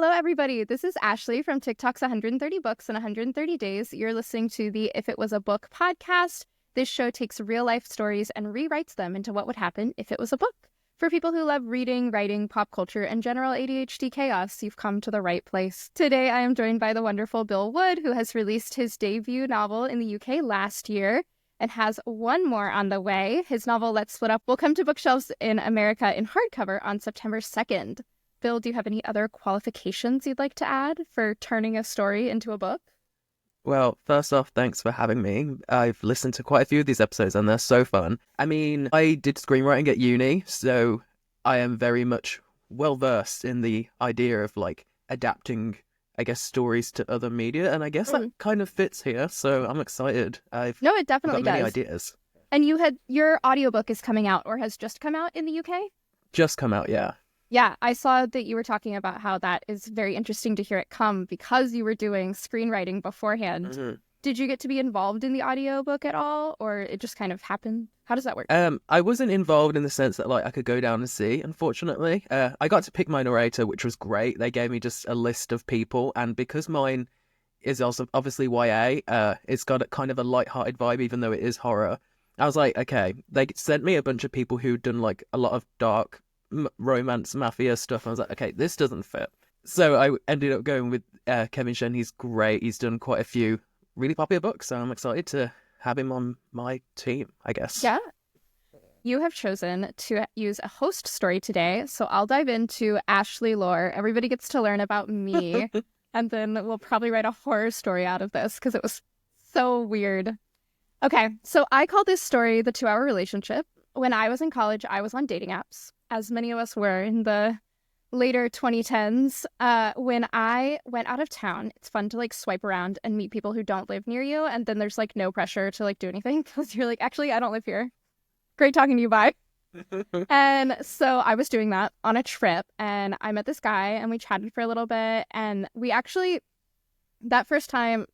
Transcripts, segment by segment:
Hello, everybody. This is Ashley from TikTok's 130 Books in 130 Days. You're listening to the If It Was a Book podcast. This show takes real-life stories and rewrites them into what would happen if it was a book. For people who love reading, writing, pop culture, and general ADHD chaos, you've come to the right place. Today, I am joined by the wonderful Bill Wood, who has released his debut novel in the UK last year and has one more on the way. His novel, Let's Split Up, will come to bookshelves in America in hardcover on September 2nd. Bill, do you have any other qualifications you'd like to add for turning a story into a book? Well, first off, thanks for having me. I've listened to quite a few of these episodes and they're so fun. I mean, I did screenwriting at uni, so I am very much well versed in the idea of adapting, I guess, stories to other media, and I guess that kind of fits here, so I'm excited. No, it definitely I've got many does. ideas. And your audiobook is coming out or has just come out in the UK? Just come out, yeah. Yeah, I saw that you were talking about how that is very interesting to hear it come because you were doing screenwriting beforehand. Mm-hmm. Did you get to be involved in the audiobook at all, or it just kind of happened? How does that work? I wasn't involved in the sense that I could go down and see, unfortunately. I got to pick my narrator, which was great. They gave me just a list of people, and because mine is also obviously YA, it's got a kind of a light-hearted vibe, even though it is horror. I was like, okay, they sent me a bunch of people who'd done a lot of dark romance mafia stuff. I was like, okay, this doesn't fit. So I ended up going with Kevin Shen. He's great. He's done quite a few really popular books, so I'm excited to have him on my team, I guess. Yeah. You have chosen to use a host story today, so I'll dive into Ashley lore. Everybody gets to learn about me, and then we'll probably write a horror story out of this because it was so weird. Okay, so I call this story The 2-Hour Relationship. When I was in college, I was on dating apps, as many of us were in the later 2010s. When I went out of town, it's fun to swipe around and meet people who don't live near you, and then there's no pressure to do anything because you're actually, I don't live here. Great talking to you, bye. And so I was doing that on a trip, and I met this guy, and we chatted for a little bit, and we actually, that first time,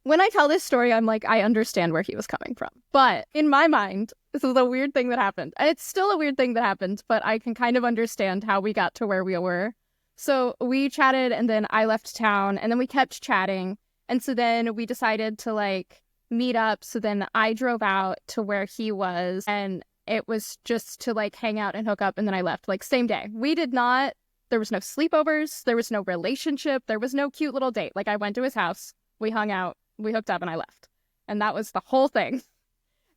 when I tell this story, I'm I understand where he was coming from. But in my mind, this is a weird thing that happened. And it's still a weird thing that happened, but I can kind of understand how we got to where we were. So we chatted, and then I left town, and then we kept chatting. And so then we decided to meet up. So then I drove out to where he was, and it was just to hang out and hook up, and then I left same day. There was no sleepovers, there was no relationship, there was no cute little date. I went to his house, we hung out, we hooked up, and I left. And that was the whole thing.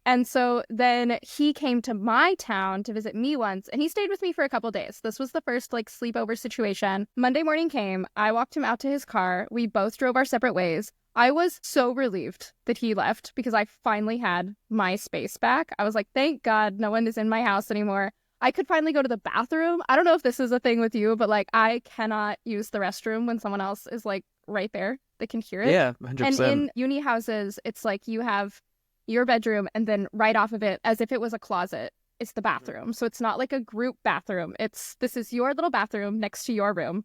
And so then he came to my town to visit me once, and he stayed with me for a couple days. This was the first sleepover situation. Monday morning came, I walked him out to his car, we both drove our separate ways. I was so relieved that he left because I finally had my space back. I was like, thank God no one is in my house anymore. I could finally go to the bathroom. I don't know if this is a thing with you, but I cannot use the restroom when someone else is right there. They can hear it. Yeah, 100%. And in uni houses, it's you have your bedroom, and then right off of it, as if it was a closet, it's the bathroom. So it's not a group bathroom. This is your little bathroom next to your room.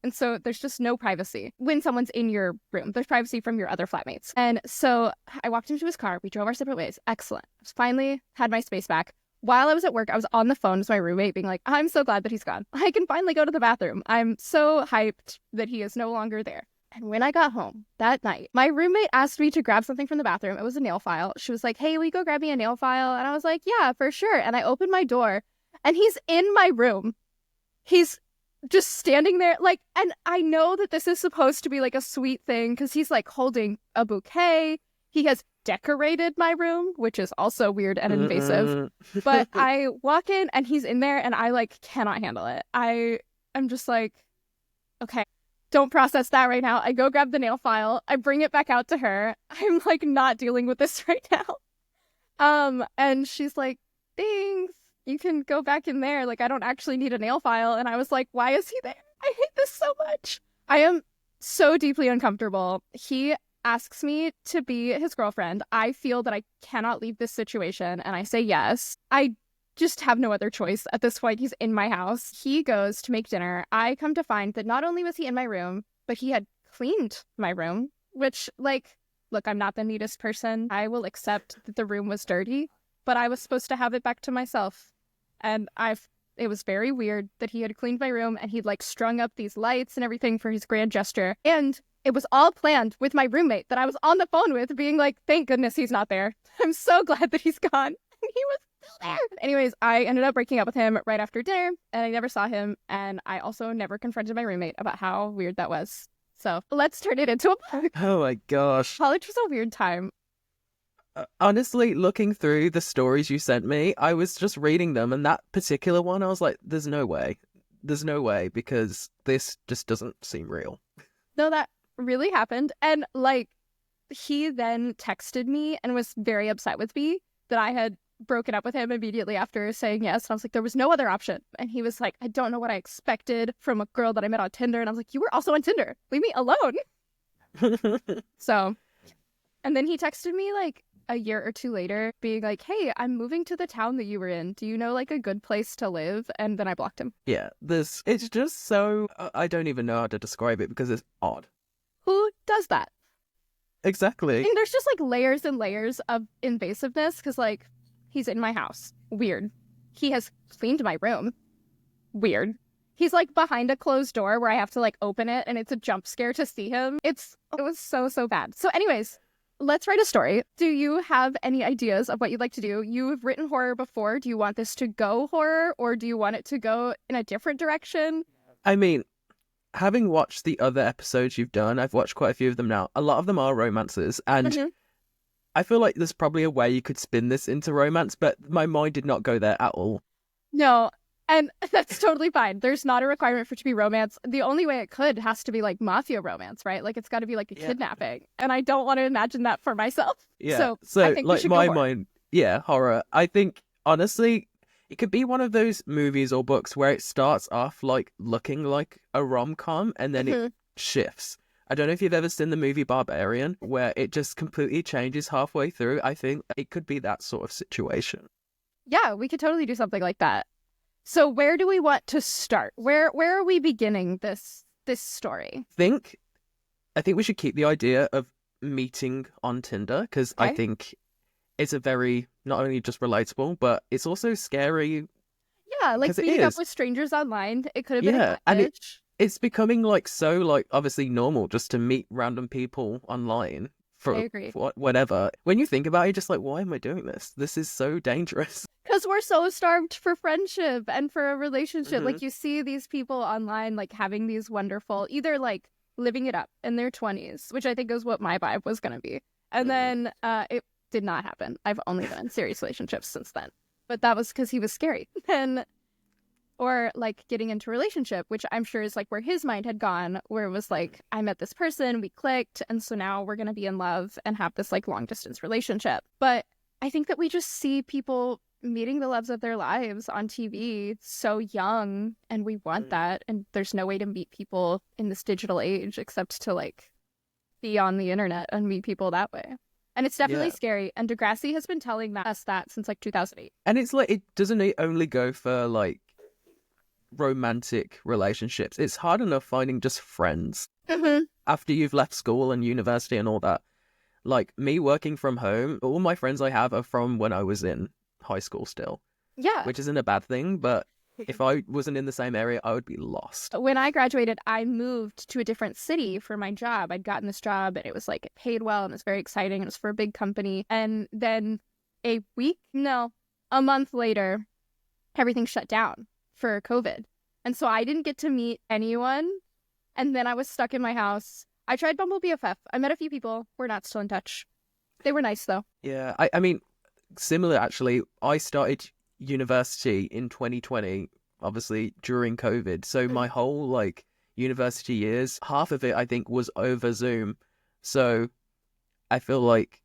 And so there's just no privacy when someone's in your room. There's privacy from your other flatmates. And so I walked into his car. We drove our separate ways. Excellent. I finally had my space back. While I was at work, I was on the phone with my roommate being I'm so glad that he's gone. I can finally go to the bathroom. I'm so hyped that he is no longer there. And when I got home that night, my roommate asked me to grab something from the bathroom. It was a nail file. She was like, hey, will you go grab me a nail file? And I was like, yeah, for sure. And I opened my door, and he's in my room. He's just standing there, and I know that this is supposed to be a sweet thing because he's holding a bouquet. He has decorated my room, which is also weird and invasive. But I walk in, and he's in there, and I cannot handle it. I'm just okay. Don't process that right now. I go grab the nail file. I bring it back out to her. I'm not dealing with this right now. And she's like, thanks. You can go back in there. I don't actually need a nail file. And I was like, why is he there? I hate this so much. I am so deeply uncomfortable. He asks me to be his girlfriend. I feel that I cannot leave this situation. And I say yes. I just have no other choice at this point. He's in my house. He goes to make dinner. I come to find that not only was he in my room, but he had cleaned my room, which look, I'm not the neatest person. I will accept that the room was dirty, but I was supposed to have it back to myself. And I've It was very weird that he had cleaned my room and he'd like strung up these lights and everything for his grand gesture. And it was all planned with my roommate that I was on the phone with being like, thank goodness he's not there. I'm so glad that he's gone. And he was still there. Anyways, I ended up breaking up with him right after dinner and I never saw him. And I also never confronted my roommate about how weird that was. So let's turn it into a book. Oh my gosh. College was a weird time. Honestly, looking through the stories you sent me, I was just reading them, and that particular one, I was like, there's no way. There's no way, because this just doesn't seem real. No, that really happened. And like, he then texted me and was very upset with me that I had broken up with him immediately after saying yes. And I was like, there was no other option. And he was like, I don't know what I expected from a girl that I met on Tinder. And I was like, you were also on Tinder. Leave me alone. So, and then he texted me like a year or two later being like, hey, I'm moving to the town that you were in. Do you know like a good place to live? And then I blocked him. Yeah, it's just so, I don't even know how to describe it because it's odd. Who does that? Exactly. And there's just like layers and layers of invasiveness because like he's in my house. Weird. He has cleaned my room. Weird. He's like behind a closed door where I have to like open it and it's a jump scare to see him. It was so bad. So anyways, let's write a story. Do you have any ideas of what you'd like to do? You've written horror before. Do you want this to go horror or do you want it to go in a different direction? I mean, having watched the other episodes you've done, I've watched quite a few of them now. A lot of them are romances, and I feel like there's probably a way you could spin this into romance, but my mind did not go there at all. No, and that's totally fine. There's not a requirement for it to be romance. The only way it could has to be like mafia romance, right? Like it's got to be like a kidnapping, and I don't want to imagine that for myself. Yeah. So I think like we should my go horror. mind, yeah, horror. I think honestly, it could be one of those movies or books where it starts off like looking like a rom-com and then it shifts. I don't know if you've ever seen the movie Barbarian, where it just completely changes halfway through. I think it could be that sort of situation. Yeah, we could totally do something like that. So where do we want to start? Where are we beginning this story? I think we should keep the idea of meeting on Tinder because I think it's a very not only just relatable, but it's also scary. Yeah, like meeting up with strangers online. It could have been a and catfish. it's becoming like so like obviously normal just to meet random people online for whatever. When you think about it, you're just like, why am I doing this? This is so dangerous. Because we're so starved for friendship and for a relationship. Like you see these people online like having these wonderful, either like living it up in their 20s, which I think is what my vibe was going to be. And then it did not happen. I've only been in serious relationships since then. But that was because he was scary. Or like getting into a relationship, which I'm sure is like where his mind had gone, where it was like, I met this person, we clicked, and so now we're going to be in love and have this like long distance relationship. But I think that we just see people meeting the loves of their lives on TV so young, and we want that, and there's no way to meet people in this digital age except to like be on the internet and meet people that way. And it's definitely scary, and Degrassi has been telling us that since like 2008. And it's like, it doesn't only go for like romantic relationships. It's hard enough finding just friends after you've left school and university and all that. Like me working from home, all my friends I have are from when I was in high school still. Yeah. Which isn't a bad thing, but if I wasn't in the same area, I would be lost. When I graduated, I moved to a different city for my job. I'd gotten this job and it was like, it paid well and it was very exciting. It was for a big company. And then a month later, everything shut down for COVID. And so I didn't get to meet anyone. And then I was stuck in my house. I tried Bumble BFF. I met a few people. We're not still in touch. They were nice though. Yeah, I mean, similar actually. I started university in 2020, obviously during COVID. So my whole like university years, half of it I think was over Zoom. So I feel like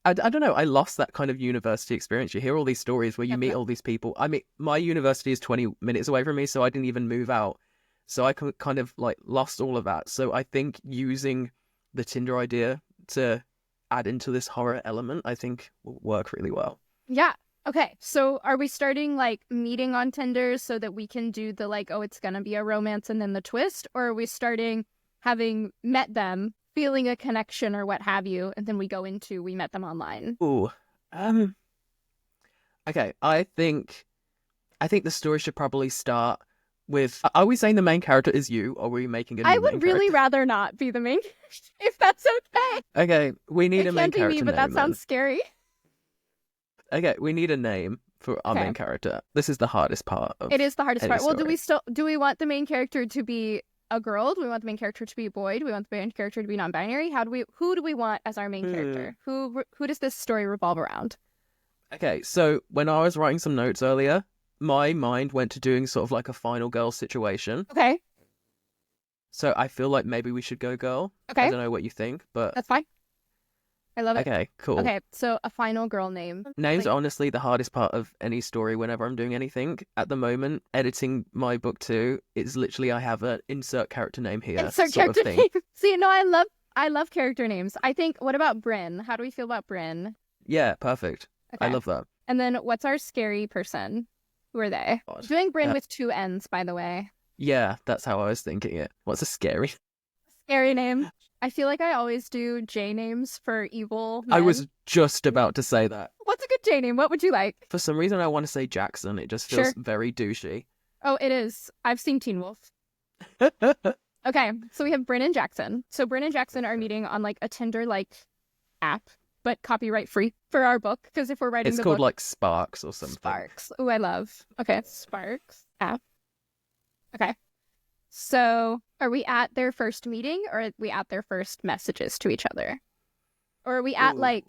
I don't know. I lost that kind of university experience. You hear all these stories where you meet all these people. I mean, my university is 20 minutes away from me, so I didn't even move out. So I kind of like lost all of that. So I think using the Tinder idea to add into this horror element, I think will work really well. Yeah. Okay. So are we starting like meeting on Tinder so that we can do the like, oh, it's going to be a romance and then the twist? Or are we starting having met them, feeling a connection or what have you, and then we go into we met them online? Ooh. Okay. I think I think the story should probably start with, are we saying the main character is you, or are we making a I new main would really character? rather not be the main character, if that's okay. Okay, we need It a main can be me, character but that name then. sounds scary. Okay, we need a name for our Okay. main character. This is the hardest part It of is the hardest any part. Well, story. do we want the main character to be a girl? Do we want the main character to be a boy? Do we want the main character to be non-binary? Who do we want as our main Hmm. character? Who does this story revolve around? Okay, so when I was writing some notes earlier, my mind went to doing sort of like a final girl situation. Okay. So I feel like maybe we should go girl. I Okay. don't know what you think, but That's fine. I love it. okay, cool. Okay, so a final girl name. Names Like, are honestly the hardest part of any story whenever I'm doing anything. At the moment, editing my book too, it's literally I have an insert character name here insert sort of character thing. name. See, no, I love character names. I think what about Bryn? How do we feel about Bryn? Yeah, perfect. I Okay. love that. And then what's our scary person? Who are they? God. Doing Bryn with two N's, by the way. Yeah, that's how I was thinking it. What's a scary? Scary name. I feel like I always do J names for evil men. I was just about to say that. What's a good J name? What would you like? For some reason, I want to say Jackson. It just feels Sure. very douchey. Oh, it is. I've seen Teen Wolf. Okay, so we have Bryn and Jackson. So Bryn and Jackson are meeting on like a Tinder-like app, but copyright free for our book. Because if we're writing It's the called book, like Sparks or something. Sparks. Oh, I love. Okay, Sparks app. Okay. So are we at their first meeting or are we at their first messages to each other? Or are we at Ooh. like,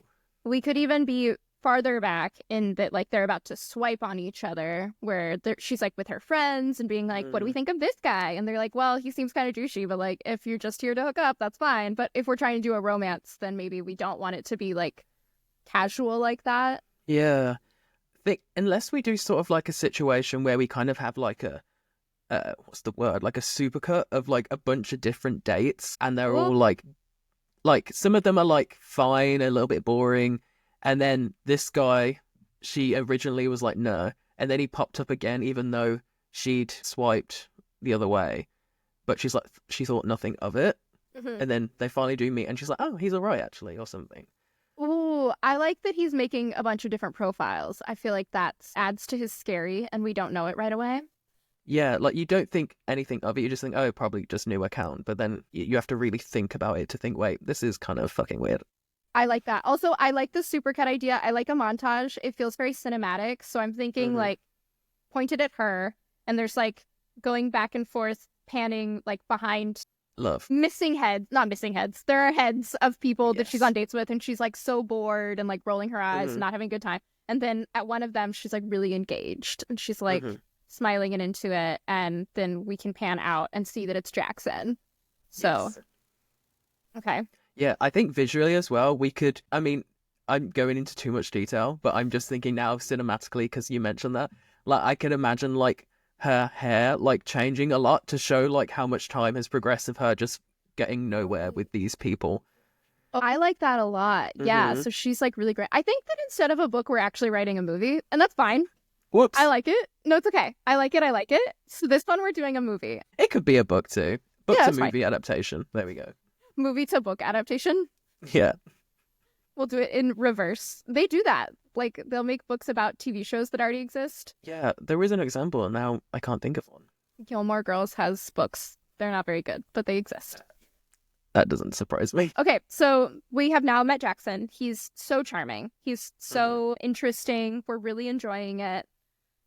we could even be farther back in that like they're about to swipe on each other where she's like with her friends and being like, what do we think of this guy? And they're like, well, he seems kind of douchey, but like if you're just here to hook up, that's fine. But if we're trying to do a romance, then maybe we don't want it to be like casual like that. Yeah. Unless we do sort of like a situation where we kind of have like a what's the word? Like a supercut of like a bunch of different dates, and they're all like some of them are like fine, a little bit boring, and then this guy, she originally was like no, and then he popped up again, even though she'd swiped the other way, but she's like she thought nothing of it, and then they finally do meet, and she's like, oh, he's all right actually, or something. Ooh, I like that he's making a bunch of different profiles. I feel like that adds to his scary and we don't know it right away. Yeah, like you don't think anything of it. You just think, oh, probably just new account. But then you have to really think about it to think, wait, this is kind of fucking weird. I like that. Also, I like the supercut idea. I like a montage. It feels very cinematic. So I'm thinking like pointed at her and there's like going back and forth, panning like behind Love. not missing heads. There are heads of people that she's on dates with and she's like so bored and like rolling her eyes and not having a good time. And then at one of them, she's like really engaged and she's like smiling and into it, and then we can pan out and see that it's Jackson. So, yes. Okay. Yeah, I think visually as well, we could, I mean, I'm going into too much detail, but I'm just thinking now cinematically, because you mentioned that, like, I could imagine, like, her hair, like, changing a lot to show, like, how much time has progressed of her just getting nowhere with these people. Oh, I like that a lot. Yeah, so she's, like, really great. I think that instead of a book, we're actually writing a movie, and that's fine. Whoops. I like it. No, it's okay. I like it. So this one, we're doing a movie. It could be a book, too. Book Yeah, to that's movie adaptation. There we go. Movie to book adaptation. Yeah. We'll do it in reverse. They do that. Like, they'll make books about TV shows that already exist. Yeah, there is an example, and now I can't think of one. Gilmore Girls has books. They're not very good, but they exist. That doesn't surprise me. Okay, so we have now met Jackson. He's so charming. He's so interesting. We're really enjoying it.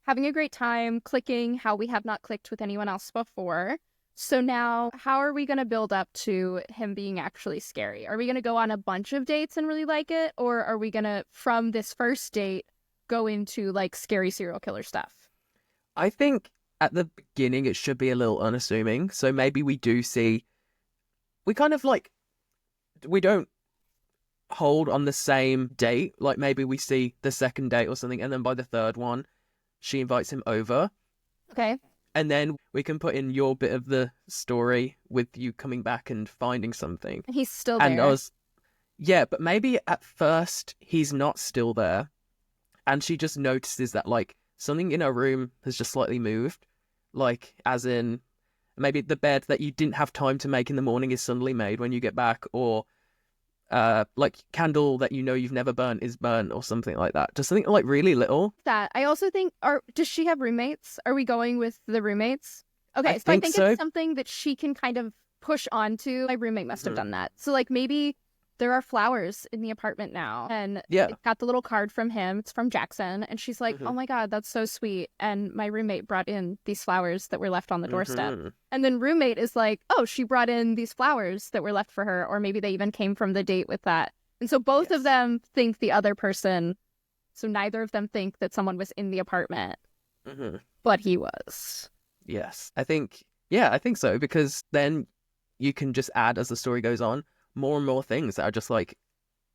Having a great time, clicking how we have not clicked with anyone else before. So now, how are we going to build up to him being actually scary? Are we going to go on a bunch of dates and really like it? Or are we going to, from this first date, go into, like, scary serial killer stuff? I think at the beginning it should be a little unassuming. So maybe we do see... We kind of, like... We don't hold on the same date. Like, maybe we see the second date or something, and then by the third one, she invites him over. Okay. And then we can put in your bit of the story with you coming back and finding something. And he's still there. And yeah, but maybe at first he's not still there. And she just notices that, like, something in her room has just slightly moved. Like, as in, maybe the bed that you didn't have time to make in the morning is suddenly made when you get back. Or like candle that you know you've never burnt is burnt or something like that. Just something like really little. That I also think, does she have roommates? Are we going with the roommates? I Okay, so I think think so. it's something that she can kind of push onto. My roommate must have Mhm. done that. So like maybe there are flowers in the apartment now, and Yeah. it's got the little card from him. It's from Jackson, and she's like, "Oh Hmm. my God, that's so sweet." And my roommate brought in these flowers that were left on the doorstep. Hmm. And then roommate is like, "Oh, she brought in these flowers that were left for her," or maybe they even came from the date with that. And so both of Yes. them think the other person. So neither of them think that someone was in the apartment, Hmm. but he was. Yes. I think. Yeah, I think so because then you can just add as the story goes on more and more things that are just like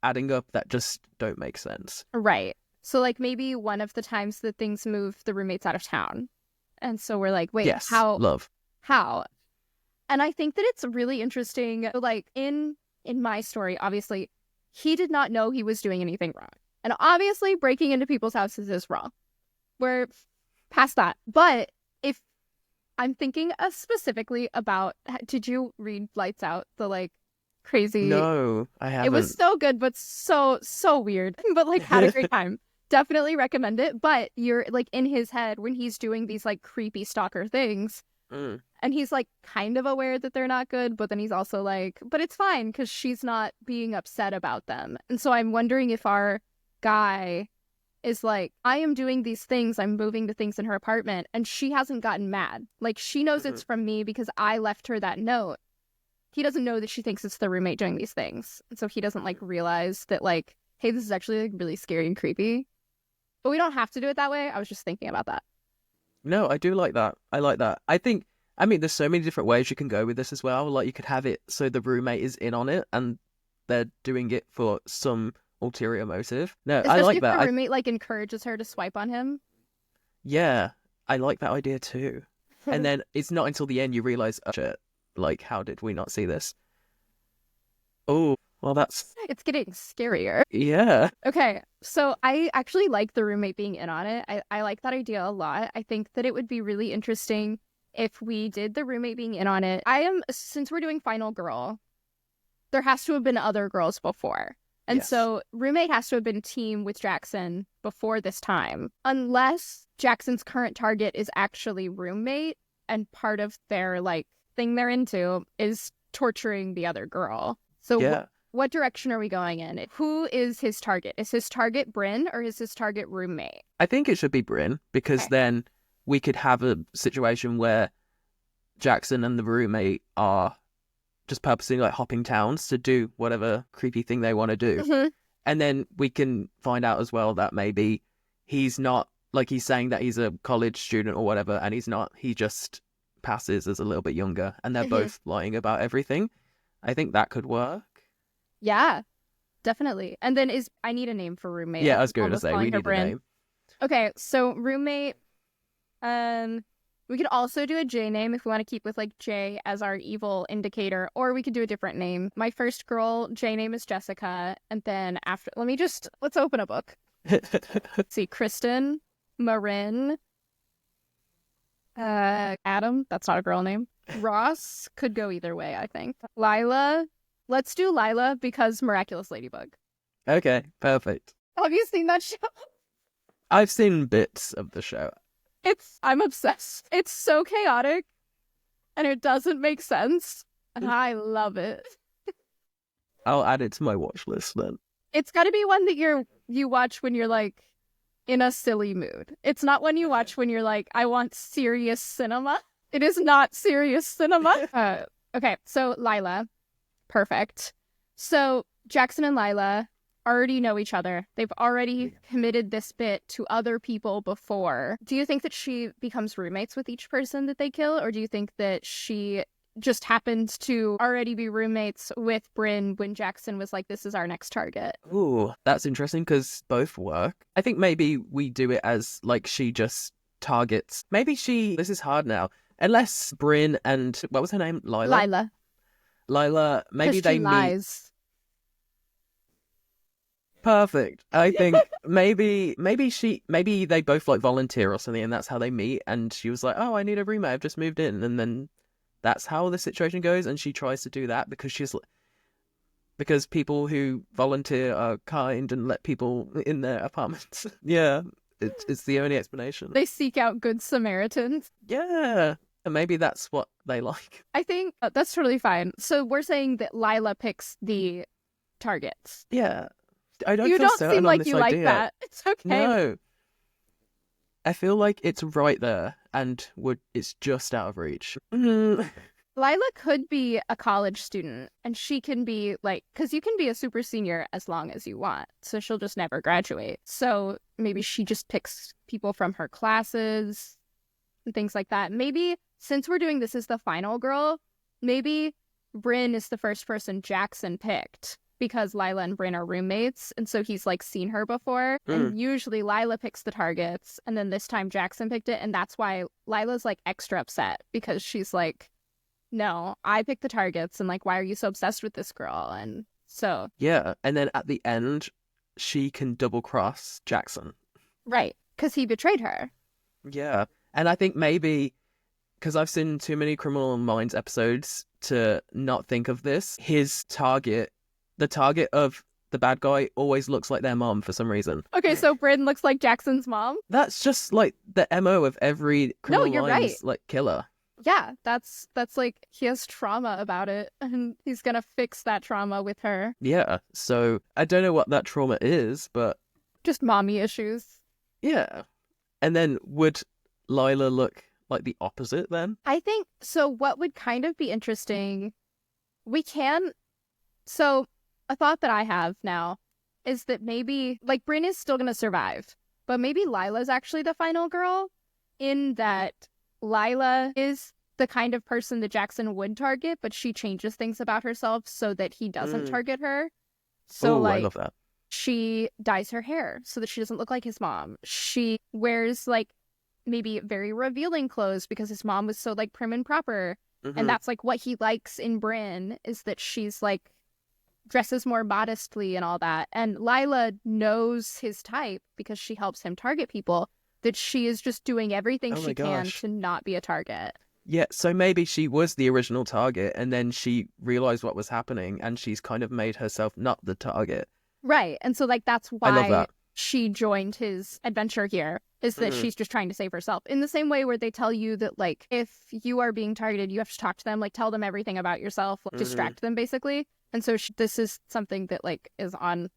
adding up that just don't make sense. Right. So like maybe one of the times that things move, the roommate's out of town. And so we're like, wait, Yes. Love. how? And I think that it's really interesting. Like in my story, obviously, he did not know he was doing anything wrong. And obviously breaking into people's houses is wrong. We're past that. But if I'm thinking specifically about, did you read Lights Out? The like crazy, No, I it was haven't. so good, but so weird, but like had a great time. Definitely recommend it. But you're like in his head when he's doing these like creepy stalker things, Mm. and he's like kind of aware that they're not good, but then he's also like, but it's fine because she's not being upset about them. And so I'm wondering if our guy is like, I am doing these things, I'm moving the things in her apartment, and she hasn't gotten mad. Like, she knows Hmm. it's from me because I left her that note. He doesn't know that she thinks it's the roommate doing these things. And so he doesn't like realize that, like, hey, this is actually like really scary and creepy. But we don't have to do it that way. I was just thinking about that. No, I do like that. I like that. I think, I mean, there's so many different ways you can go with this as well. Like, you could have it so the roommate is in on it and they're doing it for some ulterior motive. No, I Especially like if the that. roommate like encourages her to swipe on him. Yeah, I like that idea too. And then it's not until the end you realize, oh, shit, like, how did we not see this? Oh, well, that's, It's getting scarier. yeah. Okay, so I actually like the roommate being in on it. I like that idea a lot. I think that it would be really interesting if we did the roommate being in on it. Since we're doing Final Girl, there has to have been other girls before. And Yes. so roommate has to have been team with Jackson before this time. Unless Jackson's current target is actually roommate and part of their like thing they're into is torturing the other girl. So Yeah. what direction are we going in? Who is his target? Is his target Bryn or is his target roommate? I think it should be Bryn because Okay. then we could have a situation where Jackson and the roommate are just purposely like hopping towns to do whatever creepy thing they want to do. Mhm. And then we can find out as well that maybe he's not, like, he's saying that he's a college student or whatever, and he's not. He just passes as a little bit younger, and they're Mhm. both lying about everything. I think that could work. Yeah, definitely. And then I need a name for roommate. Yeah, I'm I was going to almost say we calling her need a Bryn. name. Okay, so roommate, um, we could also do a J name if we want to keep with like J as our evil indicator, or we could do a different name. My first girl J name is Jessica, and then after, let's open a book. Let's see, Kristen, Marin, Adam, that's not a girl name. Ross could go either way, I think. Lila, let's do Lila because Miraculous Ladybug. Okay, perfect. Have you seen that show? I've seen bits of the show. I'm obsessed. It's so chaotic and it doesn't make sense. And I love it. I'll add it to my watch list then. It's got to be one that you watch when you're like in a silly mood. It's not one you watch when you're like, I want serious cinema. It is not serious cinema. Okay, so Lila, perfect. So Jackson and Lila already know each other. They've already committed this bit to other people before. Do you think that she becomes roommates with each person that they kill, or do you think that she just happened to already be roommates with Bryn when Jackson was like, this is our next target? Ooh, that's interesting because both work. I think maybe we do it as like she just targets. Maybe this is hard now. Unless Bryn and what was her name? Lila. Lila, maybe Because she they meet. lies. Perfect. I think maybe they both like volunteer or something and that's how they meet and she was like, "Oh, I need a roommate. I've just moved in." And then that's how the situation goes and she tries to do that because she's because people who volunteer are kind and let people in their apartments. Yeah, it's the only explanation. They seek out good Samaritans. Yeah, and maybe that's what they like. I think that's totally fine. So we're saying that Lila picks the targets. Yeah, I don't You feel don't seem certain on like this you like idea. that. It's okay. No, I feel like it's right there, and it's just out of reach. Lila could be a college student, and she can be like, because you can be a super senior as long as you want. So she'll just never graduate. So maybe she just picks people from her classes and things like that. Maybe since we're doing this as the final girl, maybe Bryn is the first person Jackson picked because Lila and Bryn are roommates. And so he's like seen her before. And usually Lila picks the targets. And then this time Jackson picked it. And that's why Lila's like extra upset because she's like, no, I picked the targets, and like, why are you so obsessed with this girl? And so, Yeah, and then at the end, she can double cross Jackson. right, because he betrayed her. Yeah, and I think maybe because I've seen too many Criminal Minds episodes to not think of this, his target, the target of the bad guy, always looks like their mom for some reason. Okay, so Bryn looks like Jackson's mom. That's just like the MO of every Criminal you're Minds right. like killer. Yeah, that's like he has trauma about it, and he's gonna fix that trauma with her. Yeah, so I don't know what that trauma is, but Just mommy issues. yeah. And then would Lila look like the opposite then? I think so. What would kind of be interesting, we can. So a thought that I have now is that maybe like Bryn is still gonna survive, but maybe Lila's actually the final girl, in that Lila is the kind of person that Jackson would target, but she changes things about herself so that he doesn't target her. So, Oh, I like, love that. she dyes her hair so that she doesn't look like his mom. She wears, like, maybe very revealing clothes because his mom was so, like, prim and proper. And that's, like, what he likes in Bryn, is that she's, like, dresses more modestly and all that. And Lila knows his type because she helps him target people, that she is just doing everything she can to not be a target. Yeah, so maybe she was the original target and then she realized what was happening and she's kind of made herself not the target. Right. And so, like, that's I love why that. she joined his adventure here, is that she's just trying to save herself. In the same way where they tell you that, like, if you are being targeted, you have to talk to them, like, tell them everything about yourself, like, distract them, basically. And so this is something that, like, is on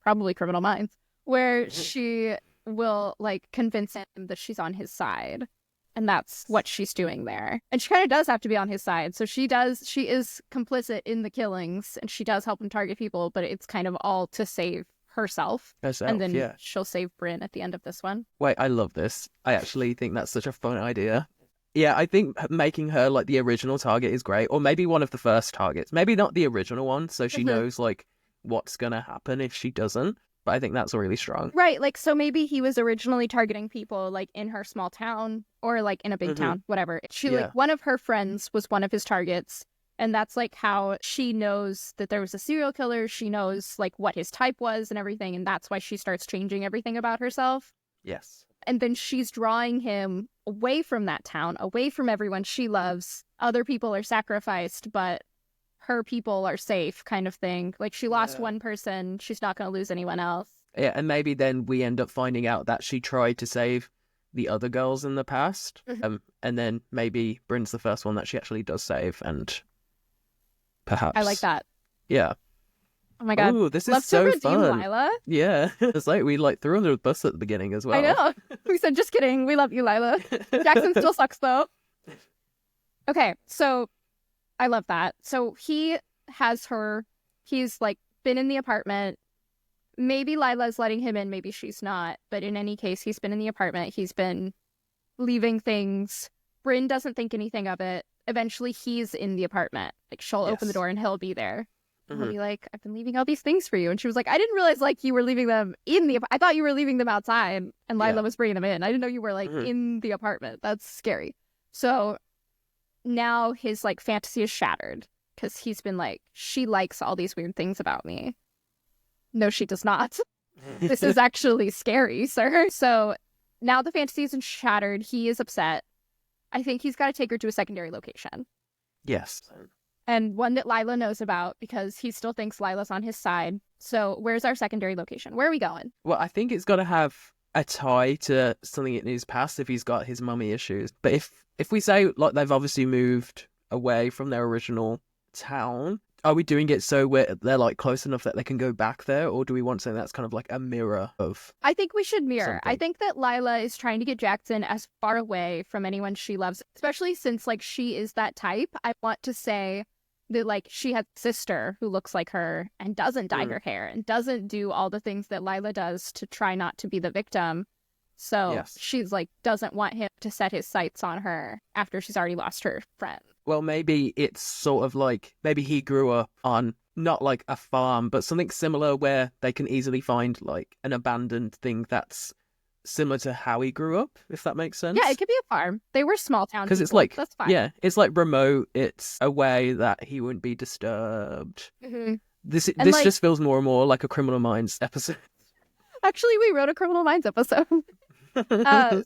probably Criminal Minds, where she will, like, convince him that she's on his side. And that's what she's doing there. And she kind of does have to be on his side. So she is complicit in the killings, and she does help him target people, but it's kind of all to save herself. And then she'll save Bryn at the end of this one. Wait, I love this. I actually think that's such a fun idea. Yeah, I think making her like the original target is great. Or maybe one of the first targets. Maybe not the original one, so she knows like what's gonna happen if she doesn't. But I think that's really strong. Right, like, so maybe he was originally targeting people, like, in her small town or, like, in a big town, whatever. She, like, one of her friends was one of his targets, and that's, like, how she knows that there was a serial killer. She knows, like, what his type was and everything, and that's why she starts changing everything about herself. Yes. And then she's drawing him away from that town, away from everyone she loves. Other people are sacrificed, but her people are safe, kind of thing. Like, she lost one person, she's not going to lose anyone else. Yeah, and maybe then we end up finding out that she tried to save the other girls in the past. And then maybe Bryn's the first one that she actually does save, and perhaps... I like that. Yeah. Oh my god. Ooh, this is Love so to redeem fun. Lila. Yeah. It's like we like threw under the bus at the beginning as well. I know. We said, just kidding. We love you, Lila. Jackson still sucks, though. Okay, so I love that. So he has her, he's like been in the apartment. Maybe Lila's letting him in, maybe she's not. But in any case, he's been in the apartment. He's been leaving things. Bryn doesn't think anything of it. Eventually, he's in the apartment. Like, she'll open the door and he'll be there. He'll be like, I've been leaving all these things for you. And she was like, I didn't realize, like, you were leaving them in the I thought you were leaving them outside. And Lila was bringing them in. I didn't know you were, like, in the apartment. That's scary. So now his, like, fantasy is shattered. Because he's been like, she likes all these weird things about me. No, she does not. This is actually scary, sir. So now the fantasy is shattered. He is upset. I think he's got to take her to a secondary location. Yes. and one that Lila knows about because he still thinks Lila's on his side. So where's our secondary location? Where are we going? Well, I think it's got to have a tie to something in his past if he's got his mummy issues. But if we say like they've obviously moved away from their original town, are we doing it so they're like close enough that they can go back there, or do we want something that's kind of like a mirror of? I think we should mirror. Something. I think that Lila is trying to get Jackson as far away from anyone she loves, especially since like she is that type. I want to say that like she has a sister who looks like her and doesn't dye her hair and doesn't do all the things that Lila does to try not to be the victim. So Yes. she's like doesn't want him to set his sights on her after she's already lost her friend. Well, maybe it's sort of like maybe he grew up on not like a farm, but something similar where they can easily find like an abandoned thing that's similar to how he grew up, if that makes sense. Yeah, it could be a farm. They were small town Because it's people. like, That's fine. yeah, it's like remote. It's a way that he wouldn't be disturbed. Mm-hmm. This like, just feels more and more like a Criminal Minds episode. Actually, we wrote a Criminal Minds episode.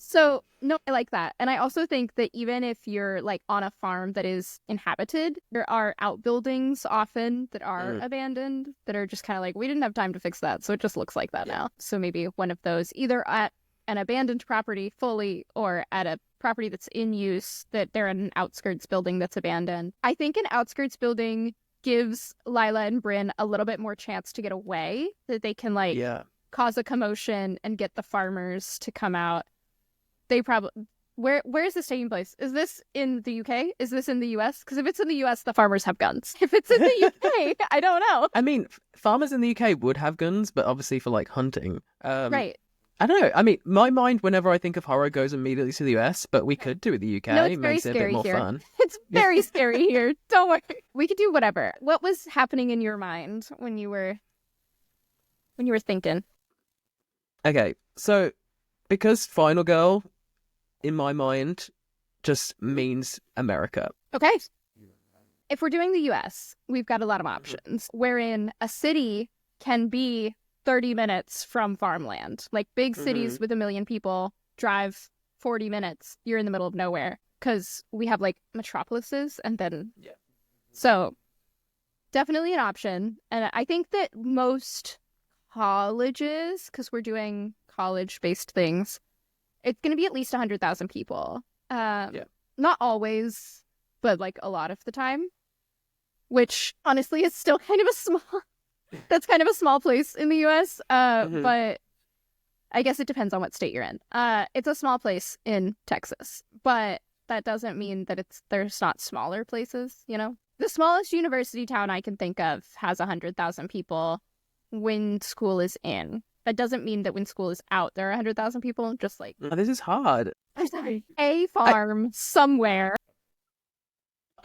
So no, I like that. And I also think that even if you're like on a farm that is inhabited, there are outbuildings often that are abandoned that are just kind of like, we didn't have time to fix that. So it just looks like that now. So maybe one of those, either at an abandoned property fully or at a property that's in use, that they're in an outskirts building that's abandoned. I think an outskirts building gives Lila and Bryn a little bit more chance to get away, that they can like cause a commotion and get the farmers to come out. They probably where's this taking place? Is this in the UK? Is this in the US? Because if it's in the US, the farmers have guns. If it's in the UK, I don't know. I mean, farmers in the UK would have guns, but obviously for like hunting. Right. I don't know. I mean, my mind, whenever I think of horror, goes immediately to the US, but we could do it the UK. No, it's it very makes it a bit scary more here. fun. It's very scary here. Don't worry. We could do whatever. What was happening in your mind when you were thinking? Okay, so because Final Girl, in my mind, just means America. Okay. If we're doing the US, we've got a lot of options, wherein a city can be 30 minutes from farmland. Like big cities with 1 million people, drive 40 minutes, you're in the middle of nowhere. Because we have like metropolises and then... Yeah. So definitely an option. And I think that most colleges, because we're doing college-based things, it's going to be at least 100,000 people. Not always, but like a lot of the time. Which honestly is still kind of a small... That's kind of a small place in the US, but I guess it depends on what state you're in. It's a small place in Texas, but that doesn't mean that there's not smaller places, you know? The smallest university town I can think of has 100,000 people when school is in. That doesn't mean that when school is out, there are 100,000 people, just like... This is hard. I'm sorry. A farm somewhere.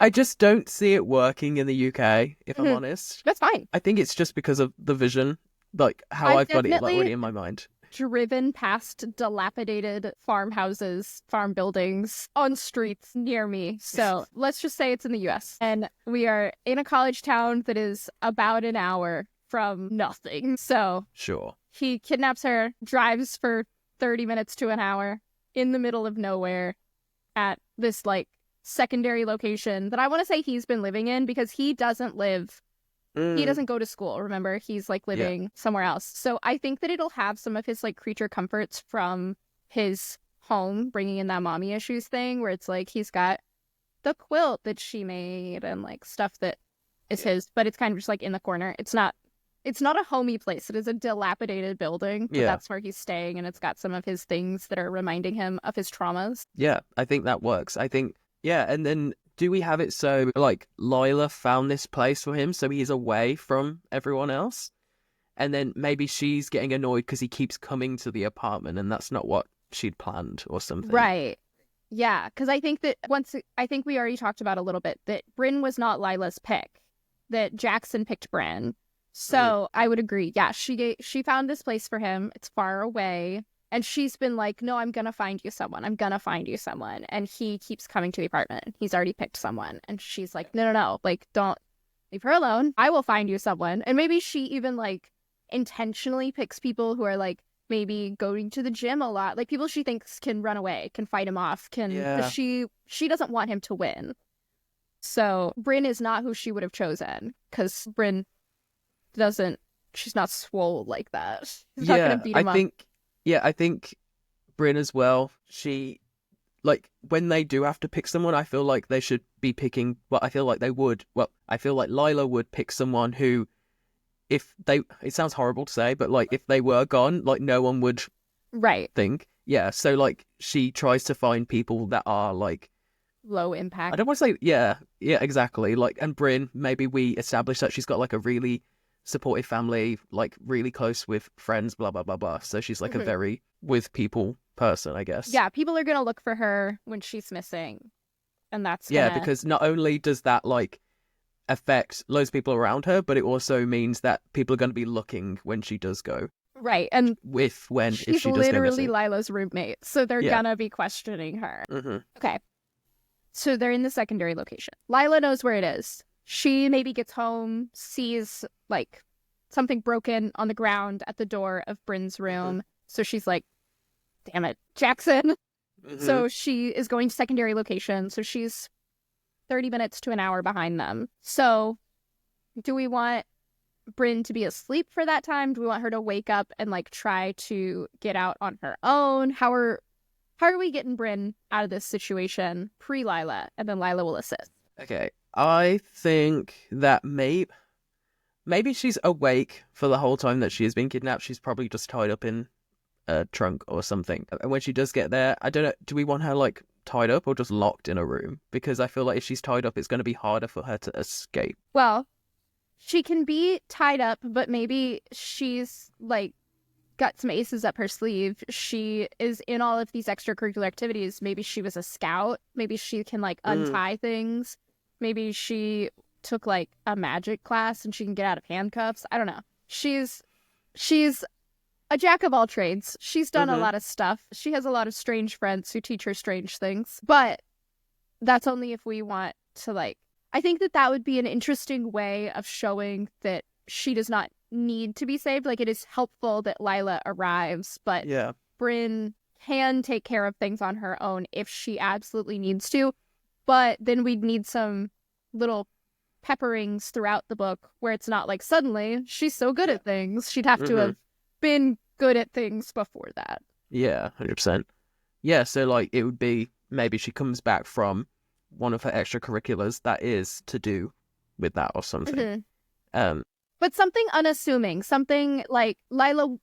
I just don't see it working in the UK, if I'm honest. That's fine. I think it's just because of the vision, like how I've got it like, already in my mind. Driven past dilapidated farmhouses, farm buildings on streets near me. So let's just say it's in the US. And we are in a college town that is about an hour from nothing. So sure. He kidnaps her, drives for 30 minutes to an hour in the middle of nowhere at this like secondary location that I want to say he's been living in, because he doesn't live, he doesn't go to school, remember? He's like living somewhere else. So I think that it'll have some of his like creature comforts from his home, bringing in that mommy issues thing, where it's like he's got the quilt that she made and like stuff that is his, but it's kind of just like in the corner. It's not a homey place. It is a dilapidated building, but that's where he's staying, and it's got some of his things that are reminding him of his traumas. Yeah, I think that works. I think, and then do we have it so, like, Lila found this place for him so he's away from everyone else? And then maybe she's getting annoyed because he keeps coming to the apartment and that's not what she'd planned or something. Right. Yeah, because I think that I think we already talked about a little bit that Bryn was not Lila's pick, that Jackson picked Bryn. So I would agree. Yeah, she found this place for him. It's far away. And she's been like, no, I'm going to find you someone. I'm going to find you someone. And he keeps coming to the apartment. He's already picked someone. And she's like, no. Like, don't leave her alone. I will find you someone. And maybe she even like intentionally picks people who are like maybe going to the gym a lot. Like people she thinks can run away, can fight him off, can... 'cause she doesn't want him to win. So Bryn is not who she would have chosen, because Bryn she's not swole like that. She's not going to beat him up. I think Bryn as well, she, like, when they do have to pick someone, I feel like they should be picking, I feel like Lila would pick someone who, it sounds horrible to say, but, like, if they were gone, like, no one would think. Yeah, so, like, she tries to find people that are, like, low impact. I don't want to say, yeah, exactly. Like, and Bryn, maybe we establish that she's got, like, a really supportive family, like, really close with friends, blah, blah, blah, blah. So she's, like, a very with people person, I guess. Yeah, people are going to look for her when she's missing. And that's because not only does that, like, affect loads of people around her, but it also means that people are going to be looking when she does go. Right, and if she does go missing. She's literally Lila's roommate, so they're gonna be questioning her. Okay, so they're in the secondary location. Lila knows where it is. She maybe gets home, sees, like, something broken on the ground at the door of Bryn's room. So she's like, damn it, Jackson. So she is going to secondary location. So she's 30 minutes to an hour behind them. So do we want Bryn to be asleep for that time? Do we want her to wake up and, like, try to get out on her own? How are we getting Bryn out of this situation pre-Lila, and then Lila will assist? Okay, I think that maybe she's awake for the whole time that she has been kidnapped. She's probably just tied up in a trunk or something. And when she does get there, I don't know, do we want her, like, tied up or just locked in a room? Because I feel like if she's tied up, it's going to be harder for her to escape. Well, she can be tied up, but maybe she's, like, got some aces up her sleeve. She is in all of these extracurricular activities. Maybe she was a scout. Maybe she can, like, untie things. Maybe she took, like, a magic class and she can get out of handcuffs. I don't know. She's a jack of all trades. She's done a lot of stuff. She has a lot of strange friends who teach her strange things. But that's only if we want to, like, I think that would be an interesting way of showing that she does not need to be saved. Like, it is helpful that Lila arrives, but Bryn can take care of things on her own if she absolutely needs to. But then we'd need some little pepperings throughout the book where it's not like suddenly she's so good at things. She'd have to have been good at things before that. Yeah, 100%. Yeah, so, like, it would be maybe she comes back from one of her extracurriculars that is to do with that or something. But something unassuming, something like Lila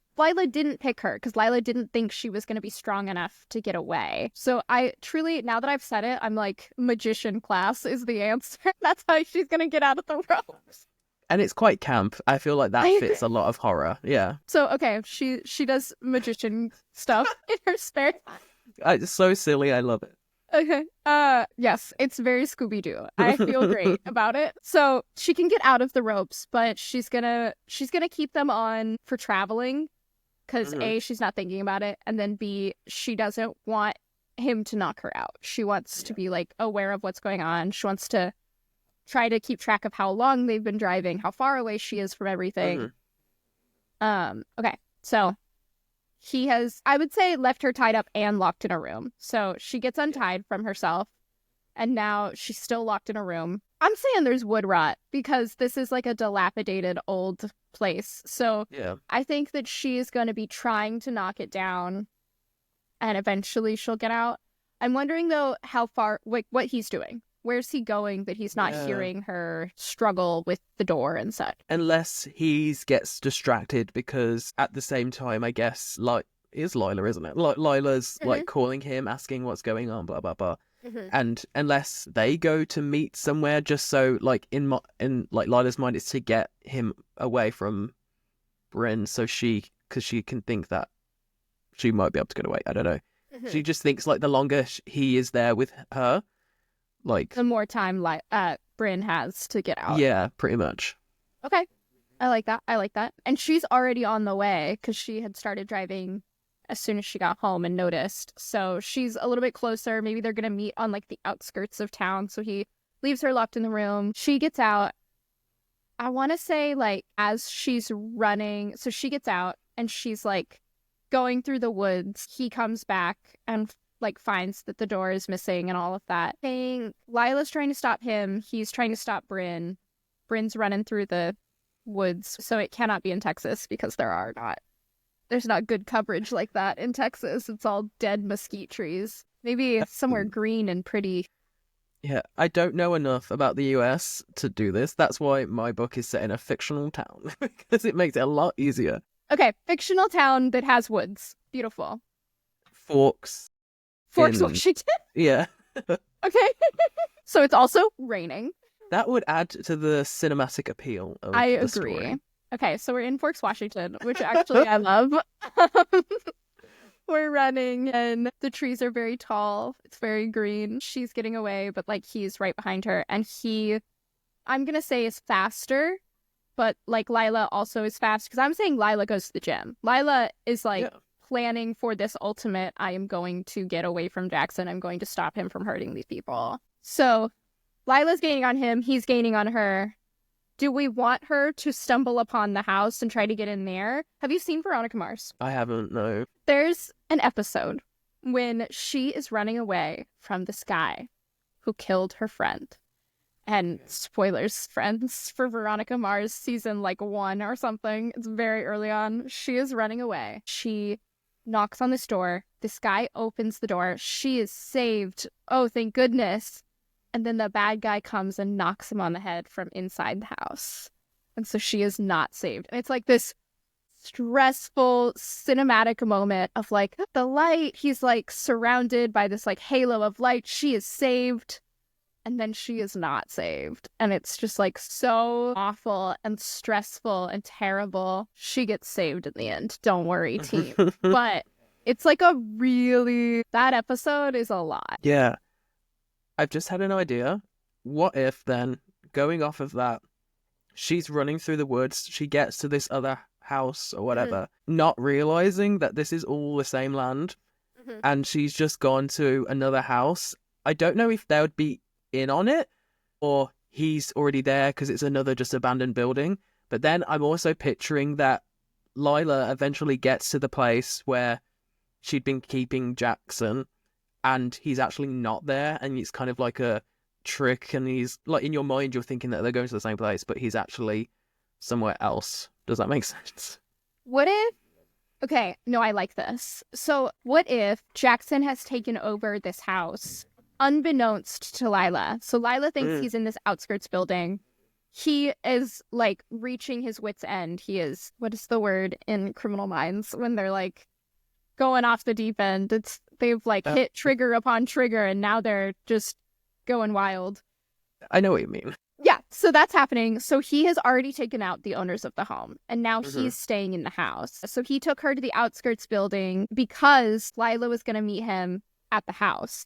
didn't pick her because Lila didn't think she was going to be strong enough to get away. So I truly, now that I've said it, I'm like, magician class is the answer. That's how she's going to get out of the ropes. And it's quite camp. I feel like that fits a lot of horror. Yeah. So, okay, she does magician stuff in her spare time. It's so silly. I love it. Okay. Yes, it's very Scooby-Doo. I feel great about it. So she can get out of the ropes, but she's gonna keep them on for traveling, because A, she's not thinking about it, and then B, she doesn't want him to knock her out. She wants to be, like, aware of what's going on. She wants to try to keep track of how long they've been driving, how far away she is from everything. Okay, so he has, I would say, left her tied up and locked in a room. So she gets untied from herself, and now she's still locked in a room. I'm saying there's wood rot because this is, like, a dilapidated old place. So I think that she's going to be trying to knock it down, and eventually she'll get out. I'm wondering, though, how far, like, what he's doing. Where's he going that he's not hearing her struggle with the door and such? Unless he gets distracted, because at the same time, I guess, like, is Lila, isn't it? Lila's like calling him, asking what's going on, blah, blah, blah. And unless they go to meet somewhere, just so, like, in like Lila's mind, it's to get him away from Bryn, so because she can think that she might be able to get away. I don't know. She just thinks, like, the longer he is there with her, like, the more time Bryn has to get out. Yeah, pretty much. Okay. I like that. And she's already on the way because she had started driving as soon as she got home and noticed. So she's a little bit closer. Maybe they're going to meet on, like, the outskirts of town. So he leaves her locked in the room. She gets out. I want to say, like, as she's running. So she gets out and she's, like, going through the woods. He comes back and like finds that the door is missing and all of that. Saying Lila's trying to stop him. He's trying to stop Bryn. Bryn's running through the woods, so it cannot be in Texas because there's not good coverage like that in Texas. It's all dead mesquite trees. Maybe somewhere green and pretty. Yeah, I don't know enough about the US to do this. That's why my book is set in a fictional town, because it makes it a lot easier. Okay, fictional town that has woods. Beautiful. Forks. Washington? Yeah. Okay. So it's also raining. That would add to the cinematic appeal of I the agree. story. Okay, so we're in Forks, Washington, which actually I love. We're running and the trees are very tall. It's very green. She's getting away, but like he's right behind her. And I'm going to say is faster, but like Lila also is fast because I'm saying Lila goes to the gym. Lila is like planning for this ultimate, I am going to get away from Jackson. I'm going to stop him from hurting these people. So Lila's gaining on him. He's gaining on her. Do we want her to stumble upon the house and try to get in there? Have you seen Veronica Mars? I haven't, no. There's an episode when she is running away from this guy who killed her friend. And spoilers, friends, for Veronica Mars season like 1 or something. It's very early on. She is running away. She knocks on this door. This guy opens the door. She is saved. Oh, thank goodness. And then the bad guy comes and knocks him on the head from inside the house. And so she is not saved. And it's like this stressful cinematic moment of like the light. He's like surrounded by this like halo of light. She is saved. And then she is not saved. And it's just like so awful and stressful and terrible. She gets saved in the end. Don't worry, team. But it's like that episode is a lot. Yeah. I've just had an idea. What if then, going off of that, she's running through the woods, she gets to this other house or whatever, not realizing that this is all the same land, and she's just gone to another house. I don't know if they would be in on it, or he's already there because it's another just abandoned building. But then I'm also picturing that Lila eventually gets to the place where she'd been keeping Jackson, and he's actually not there, and it's kind of like a trick, and he's like, in your mind you're thinking that they're going to the same place, but he's actually somewhere else. Does that make sense? What if okay, no, I like this. So what if Jackson has taken over this house unbeknownst to Lila? So Lila thinks he's in this outskirts building. He is like reaching his wit's end. He is, what is the word in Criminal Minds when they're like going off the deep end? They've like hit trigger upon trigger and now they're just going wild. I know what you mean. Yeah, so that's happening. So he has already taken out the owners of the home and now he's staying in the house. So he took her to the outskirts building because Lila was going to meet him at the house.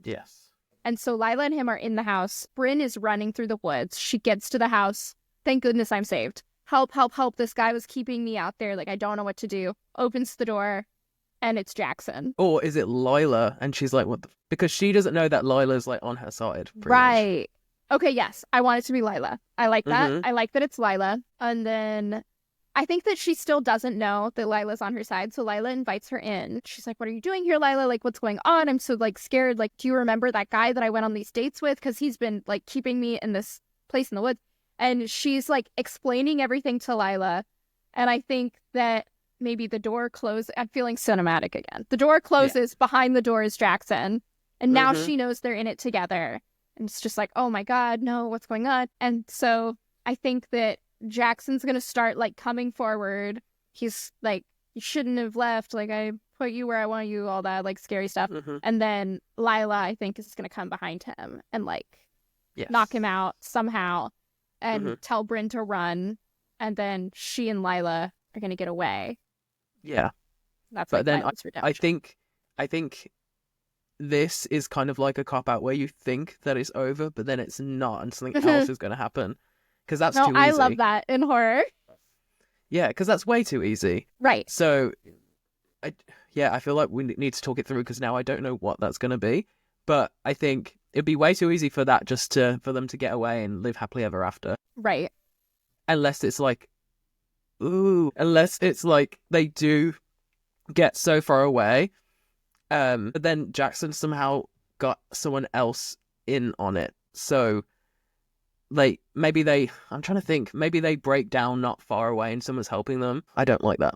Yes. And so Lila and him are in the house. Bryn is running through the woods. She gets to the house. Thank goodness I'm saved. Help, help, help. This guy was keeping me out there. Like, I don't know what to do. Opens the door. And it's Jackson. Or is it Lila? And she's like, what the... Because she doesn't know that Lila's like on her side. Right. Much. Okay, yes. I want it to be Lila. I like that. I like that it's Lila. And then I think that she still doesn't know that Lila's on her side. So Lila invites her in. She's like, what are you doing here, Lila? Like, what's going on? I'm so like scared. Like, do you remember that guy that I went on these dates with? Because he's been like keeping me in this place in the woods. And she's like explaining everything to Lila. And I think that maybe the door closes. I'm feeling cinematic again. The door closes. Yeah. Behind the door is Jackson. And now she knows they're in it together. And it's just like, oh my God, no, what's going on? And so I think that Jackson's going to start like coming forward. He's like, you shouldn't have left. Like, I put you where I want you, all that like scary stuff. And then Lila, I think, is going to come behind him and like knock him out somehow and tell Bryn to run. And then she and Lila are going to get away. Yeah. That's but like then Lila's redemption. I think this is kind of like a cop-out where you think that it's over, but then it's not, and something else is going to happen. Because that's too easy. I love that in horror. Yeah, because that's way too easy. Right. So, I feel like we need to talk it through, because now I don't know what that's going to be. But I think it'd be way too easy for that for them to get away and live happily ever after. Right. Unless it's like they do get so far away But then Jackson somehow got someone else in on it. So like I'm trying to think, maybe they break down not far away and someone's helping them. I don't like that.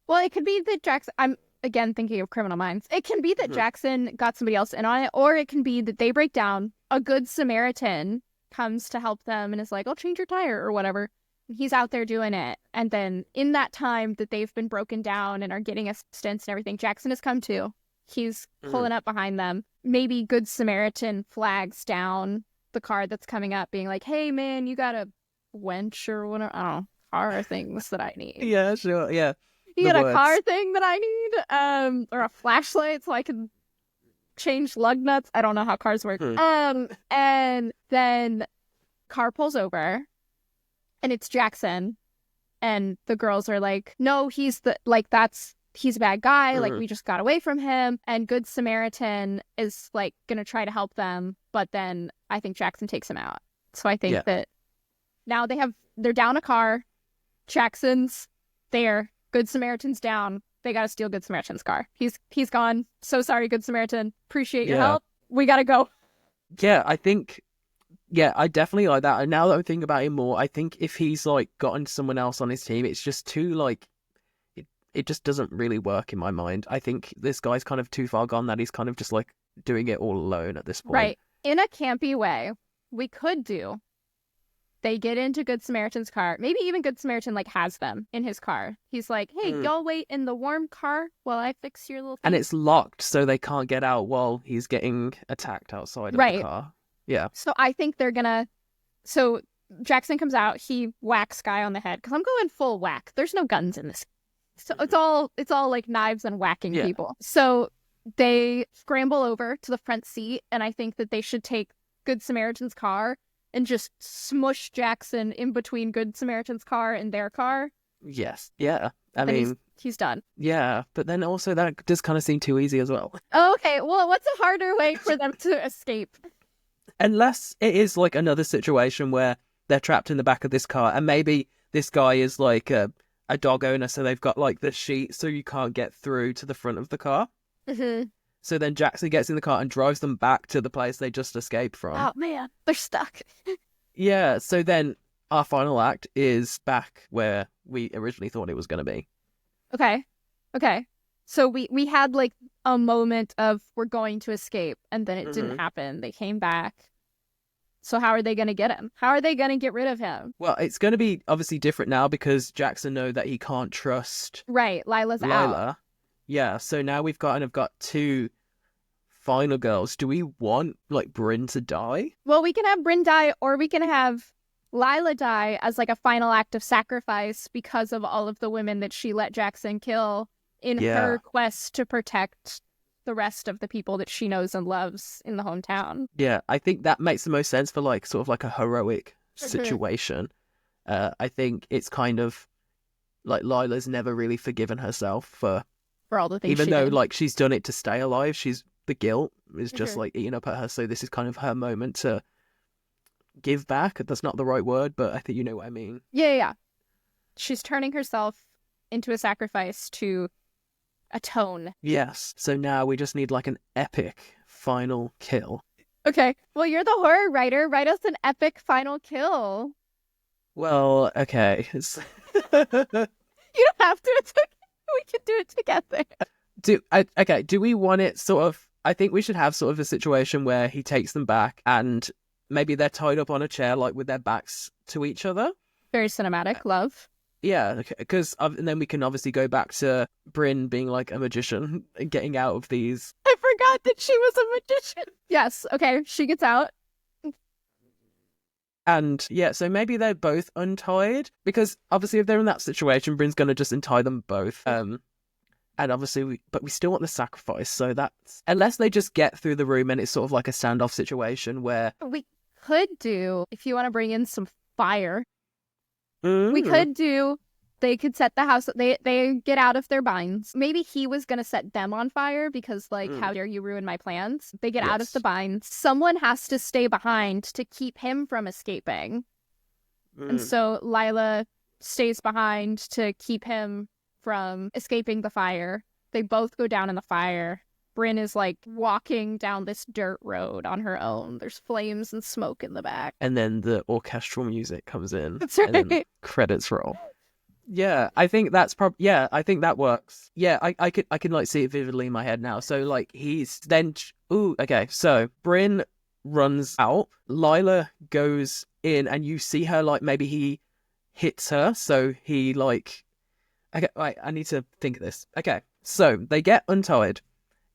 Well, it could be that Jackson, I'm again thinking of Criminal Minds. It can be that Mhm. Jackson got somebody else in on it, or it can be that they break down. A good Samaritan comes to help them and is like, I'll change your tire or whatever. He's out there doing it. And then in that time that they've been broken down and are getting assistance and everything, Jackson has come to. He's Mhm. pulling up behind them. Maybe Good Samaritan flags down the car that's coming up, being like, hey, man, you got a wench or whatever. I don't know, car things that I need. Yeah, sure. Yeah. You The got a car words. thing that I need, or a flashlight so I can change lug nuts. I don't know how cars work. Hmm. And then car pulls over, and it's Jackson, and the girls are like, "No, he's a bad guy. Like Mhm. we just got away from him." And Good Samaritan is like gonna try to help them, but then I think Jackson takes him out. So I think Yeah. that now they're down a car. Jackson's there. Good Samaritan's down. They gotta steal Good Samaritan's car. He's gone. So sorry, Good Samaritan. Appreciate your Yeah. help. We gotta go. Yeah, I think yeah, I definitely like that. And now that I'm thinking about it more, I think if he's like gotten someone else on his team, it's just too like it just doesn't really work in my mind. I think this guy's kind of too far gone that he's kind of just like doing it all alone at this point. Right. In a campy way, we could do. They get into Good Samaritan's car. Maybe even Good Samaritan like has them in his car. He's like, "Hey, Mm. y'all wait in the warm car while I fix your little And thing." it's locked, so they can't get out while he's getting attacked outside of the Right. car. Yeah. So I think they're gonna. So Jackson comes out. He whacks Guy on the head because I'm going full whack. There's no guns in this. So it's all like knives and whacking Yeah. people. So they scramble over to the front seat, and I think that they should take Good Samaritan's car and just smush Jackson in between Good Samaritan's car and their car. Yes. Yeah. I Then mean, he's done. yeah, but then also that does kind of seem too easy as well. Okay, well, what's a harder way for them to escape? Unless it is like another situation where they're trapped in the back of this car and maybe this guy is like a dog owner, so they've got like the sheet so you can't get through to the front of the car. Mm-hmm. So then Jackson gets in the car and drives them back to the place they just escaped from. Oh man, they're stuck. Yeah, so then our final act is back where we originally thought it was going to be. Okay. So we had like a moment of we're going to escape, and then it didn't happen. They came back. So how are they going to get him? How are they going to get rid of him? Well, it's going to be obviously different now because Jackson know that he can't trust Right, Lila's out. Lila. Yeah, so now we've kind of got two final girls. Do we want like Bryn to die? Well, we can have Bryn die, or we can have Lila die as like a final act of sacrifice because of all of the women that she let Jackson kill in her quest to protect the rest of the people that she knows and loves in the hometown. Yeah, I think that makes the most sense for like sort of like a heroic situation. I think it's kind of like Lila's never really forgiven herself for all the things even she though did. like she's done it to stay alive, the guilt is just like eating up at her. So this is kind of her moment to give back. That's not the right word, but I think you know what I mean. Yeah. She's turning herself into a sacrifice to atone. Yes. So now we just need like an epic final kill. Okay. Well, you're the horror writer. Write us an epic final kill. Well, okay. You don't have to. It's okay. We can do it together. Okay, do we want it sort of... I think we should have sort of a situation where he takes them back and maybe they're tied up on a chair, like with their backs to each other. Very cinematic, love. Yeah, because and then we can obviously go back to Bryn being like a magician and getting out of these. I forgot that she was a magician. Yes, okay, she gets out. And yeah, so maybe they're both untied because obviously if they're in that situation, Bryn's gonna just untie them both. And obviously, we still want the sacrifice. So that's unless they just get through the room and it's sort of like a standoff situation where we could do, if you want to bring in some fire, we could do. They could set the house. They get out of their binds. Maybe he was gonna set them on fire because, like, how dare you ruin my plans? They get out of the binds. Someone has to stay behind to keep him from escaping, and so Lila stays behind to keep him from escaping the fire. They both go down in the fire. Bryn is like walking down this dirt road on her own. There's flames and smoke in the back. And then the orchestral music comes in. That's right. And then credits roll. Yeah, I think that's yeah, I think that works. Yeah, I can like see it vividly in my head now. So like he's then okay. So Bryn runs out. Lila goes in, and you see her like maybe he hits her. So he like okay. Right, I need to think of this. Okay, so they get untied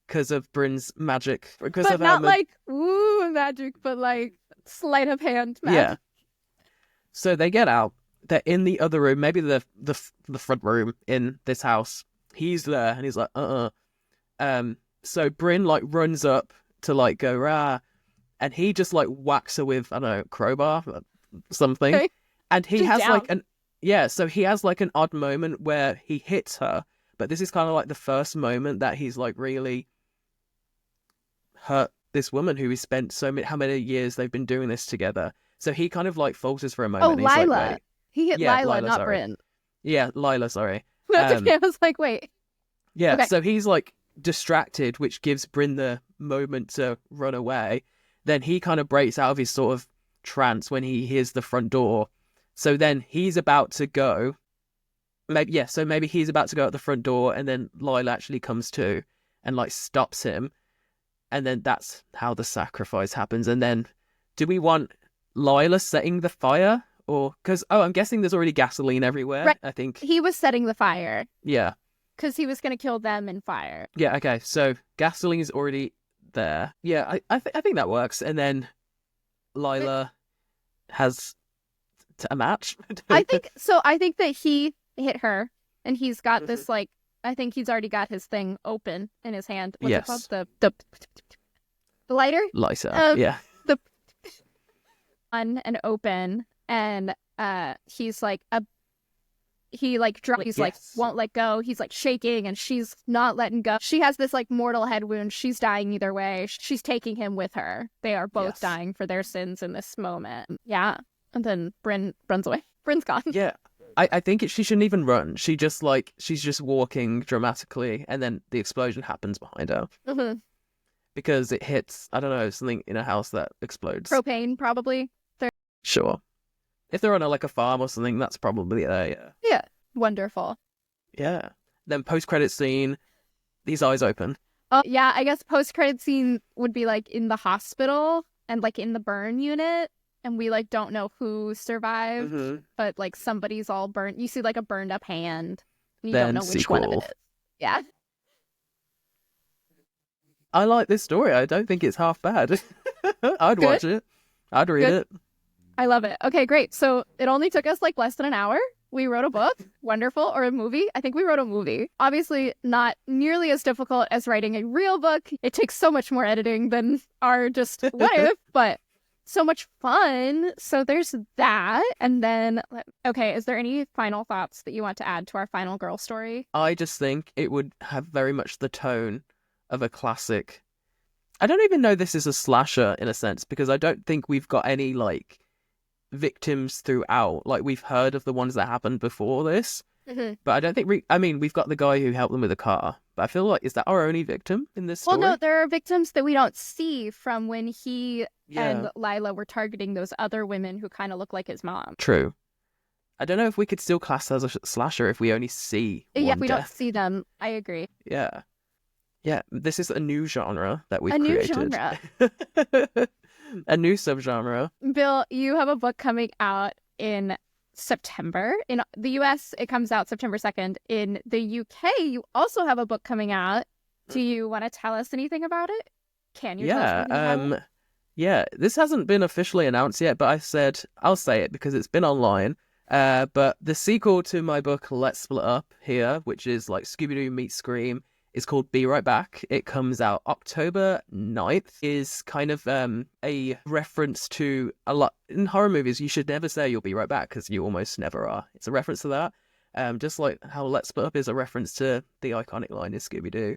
because of Bryn's magic. Because But of not like woo magic, but like sleight of hand magic. Yeah. So they get out. They're in the other room, maybe the front room in this house. He's there, and he's like, So Bryn like runs up to like go rah, and he just like whacks her with I don't know crowbar or something, Okay. and he Just has down. like so he has like an odd moment where he hits her, but this is kind of like the first moment that he's like really hurt this woman who he spent how many years they've been doing this together. So he kind of like falters for a moment. Oh, and he's Lila. Like, wait. He hit Yeah, Lila, Lila, not sorry. Bryn. Yeah, Lila, sorry. That's okay. I was like, wait. Yeah, Okay. so he's like distracted, which gives Bryn the moment to run away. Then he kind of breaks out of his sort of trance when he hears the front door. So then he's about to go. Maybe he's about to go out the front door, and then Lila actually comes to and like stops him. And then that's how the sacrifice happens. And then do we want Lila setting the fire? Or because I'm guessing there's already gasoline everywhere. Right. I think He was setting the fire yeah. because he was going to kill them in fire. Yeah, okay. So gasoline is already there. Yeah, I think that works. And then Lila has a match. I think that he hit her, and he's got this like. I think he's already got his thing open in his hand. What's it called? The lighter. Lighter. Yeah. On and open, and he's like he's like won't let go. He's like shaking, and she's not letting go. She has this like mortal head wound. She's dying either way. She's taking him with her. They are both dying for their sins in this moment. Yeah, and then Bryn runs away. Bryn's gone. Yeah. I think she shouldn't even run. She's just walking dramatically, and then the explosion happens behind her. Mm-hmm. Because it hits, I don't know, something in a house that explodes. Propane, probably. Sure. If they're on a farm or something, that's probably there, yeah. Yeah. Wonderful. Yeah. Then post-credit scene, these eyes open. Yeah, I guess post-credit scene would be like in the hospital and like in the burn unit. And we like don't know who survived, but like somebody's all burnt. You see like a burned up hand. And you don't know which one of it is. Yeah. I like this story. I don't think it's half bad. I'd watch it. I'd read it. I love it. Okay, great. So it only took us like less than an hour. We wrote a book. Wonderful. Or a movie. I think we wrote a movie. Obviously not nearly as difficult as writing a real book. It takes so much more editing than our just what if, but so much fun. So there's that. And then, okay, is there any final thoughts that you want to add to our final girl story? I just think it would have very much the tone of a classic. I don't even know this is a slasher in a sense, because I don't think we've got any like victims throughout. Like we've heard of the ones that happened before this, but I don't think we've got the guy who helped them with a car, but I feel like, is that our only victim in this story? Well, no, there are victims that we don't see from when he and Lila were targeting those other women who kind of look like his mom. True. I don't know if we could still class as a slasher if we only see one we death. don't see them. I agree. Yeah. Yeah, this is a new genre that we've created. New genre. A new subgenre. Bill, you have a book coming out in September. In the US, it comes out September 2nd. In the UK, you also have a book coming out. Do you want to tell us anything about it? Can you tell us anything about it? Yeah, this hasn't been officially announced yet, but I said I'll say it because it's been online. But the sequel to my book, Let's Split Up Here, which is like Scooby-Doo meets Scream, is called Be Right Back. It comes out October 9th. Is kind of a reference to a lot in horror movies. You should never say you'll be right back because you almost never are. It's a reference to that. Just like how Let's Split Up is a reference to the iconic line in Scooby-Doo.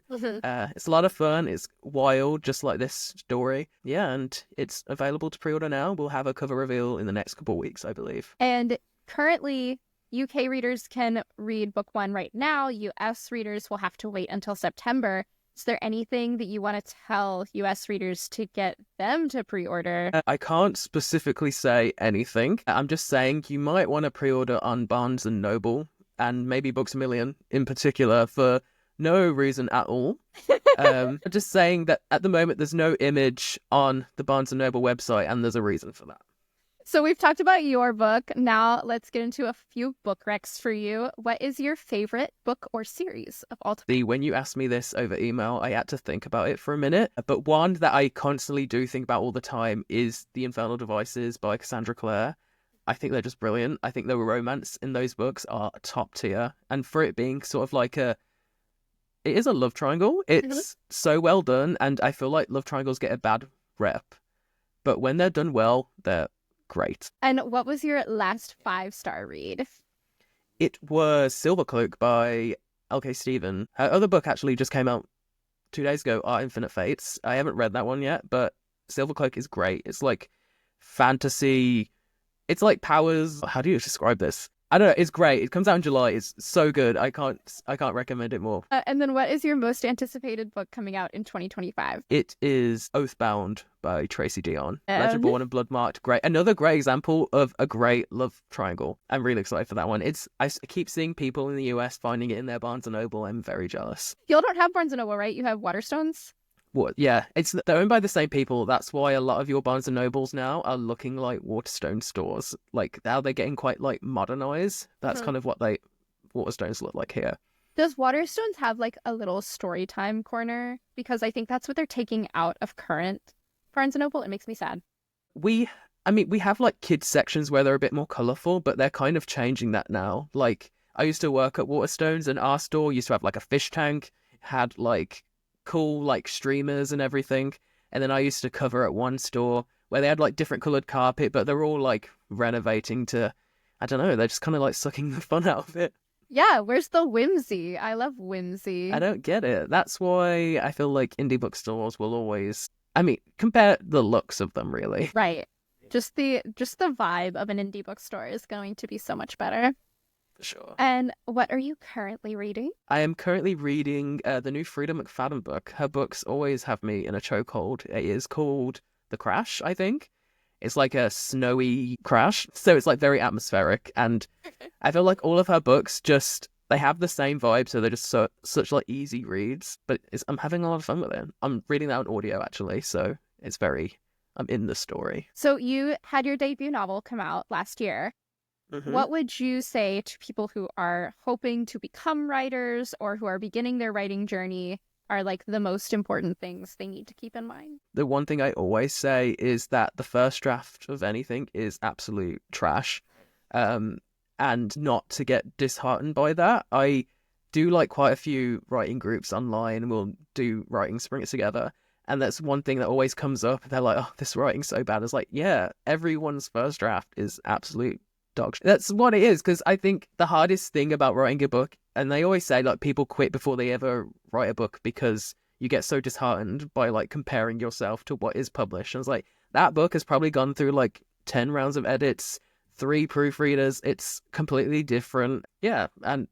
It's a lot of fun. It's wild, just like this story. Yeah, and it's available to pre-order now. We'll have a cover reveal in the next couple of weeks, I believe. And currently, UK readers can read book 1 right now. US readers will have to wait until September. Is there anything that you want to tell US readers to get them to pre-order? I can't specifically say anything. I'm just saying you might want to pre-order on Barnes and Noble and maybe Books A Million in particular for no reason at all. Just saying that at the moment there's no image on the Barnes and Noble website, and there's a reason for that. So we've talked about your book. Now let's get into a few book recs for you. What is your favorite book or series of all time? When you asked me this over email, I had to think about it for a minute. But one that I constantly do think about all the time is The Infernal Devices by Cassandra Clare. I think they're just brilliant. I think the romance in those books are top tier. And for it being sort of like it is a love triangle. It's so well done. And I feel like love triangles get a bad rep. But when they're done well, they're great. And what was your last 5-star read? It was Silvercloak by L.K. Stephen. Her other book actually just came out 2 days ago, Our Infinite Fates. I haven't read that one yet, but Silvercloak is great. It's like fantasy. It's like powers. How do you describe this? I don't know. It's great. It comes out in July. It's so good. I can't recommend it more. And then what is your most anticipated book coming out in 2025? It is Oathbound by Tracy Deonn. Legendborn and Bloodmarked. Great. Another great example of a great love triangle. I'm really excited for that one. I keep seeing people in the US finding it in their Barnes & Noble. I'm very jealous. You don't have Barnes & Noble, right? You have Waterstones? What? Yeah, they're owned by the same people. That's why a lot of your Barnes and Nobles now are looking like Waterstone stores. Like now they're getting quite like modernized. That's kind of what Waterstones look like here. Does Waterstones have like a little story time corner? Because I think that's what they're taking out of current Barnes and Noble. It makes me sad. We have like kids sections where they're a bit more colorful, but they're kind of changing that now. Like I used to work at Waterstones, and our store used to have like a fish tank, had like cool like streamers and everything, and then I used to cover at one store where they had like different colored carpet, but they're all like renovating to, I don't know, they're just kind of like sucking the fun out of it. Yeah, where's the whimsy? I love whimsy. I don't get it. That's why I feel like indie bookstores will always, compare the looks of them really. Right. Just the vibe of an indie bookstore is going to be so much better. For sure. And what are you currently reading? I am currently reading the new Frida McFadden book. Her books always have me in a chokehold. It is called The Crash, I think. It's like a snowy crash, so it's like very atmospheric. And I feel like all of her books they have the same vibe, so they're just such like easy reads. But I'm having a lot of fun with it. I'm reading that on audio actually, so I'm in the story. So you had your debut novel come out last year. Mm-hmm. What would you say to people who are hoping to become writers or who are beginning their writing journey are like the most important things they need to keep in mind? The one thing I always say is that the first draft of anything is absolute trash, and not to get disheartened by that. I do like quite a few writing groups online. We'll do writing sprints together. And that's one thing that always comes up. They're like, oh, this writing's so bad. It's like, yeah, everyone's first draft is absolute dog shit. That's what it is, because I think the hardest thing about writing a book, and they always say like people quit before they ever write a book because you get so disheartened by like comparing yourself to what is published. And it's like, that book has probably gone through like 10 rounds of edits, 3 proofreaders. It's completely different. Yeah, and